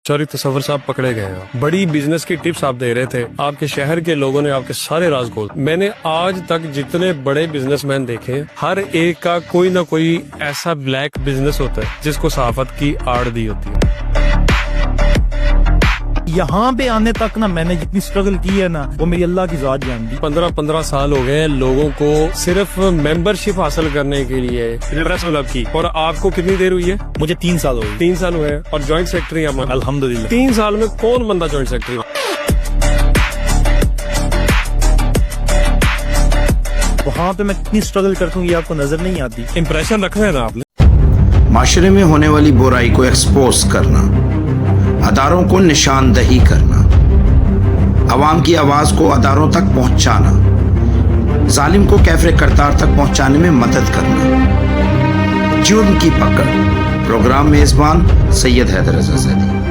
चौरी तसव्वुर साहब पकड़े गए हैं। बड़ी बिजनेस की टिप्स आप दे रहे थे, आपके शहर के लोगों ने आपके सारे राज खोल। मैंने आज तक जितने बड़े बिजनेसमैन देखे, हर एक का कोई ना कोई ऐसा ब्लैक बिजनेस होता है जिसको सहाफत की आड़ दी होती है। यहाँ पे आने तक ना मैंने जितनी स्ट्रगल की है ना, वो मेरी अल्लाह की जात जानती। 15 साल हो गए लोगों को सिर्फ मेंबरशिप हासिल करने के लिए प्रेस क्लब की, और आपको कितनी देर हुई है? मुझे 3 साल हो गए। 3 साल हुए हैं और ज्वाइंट सेक्रेटरी आप? अल्हम्दुलिल्लाह। 3 साल में कौन बंदा ज्वाइंट सेक्रेटरी? वहाँ पे मैं कितनी स्ट्रगल करता हूँ ये आपको नजर नहीं आती। इंप्रेशन रखना है ना आपने। माशरे में होने वाली बुराई को एक्सपोज करना, अदारों को निशानदही करना, अवाम की आवाज को अदारोों तक पहुंचाना, जालिम को कैफरे करतार तक पहुंचाने में मदद करना। जुर्म की पकड़। प्रोग्राम मेजबान सैयद हैदर रजा ज़ैदी।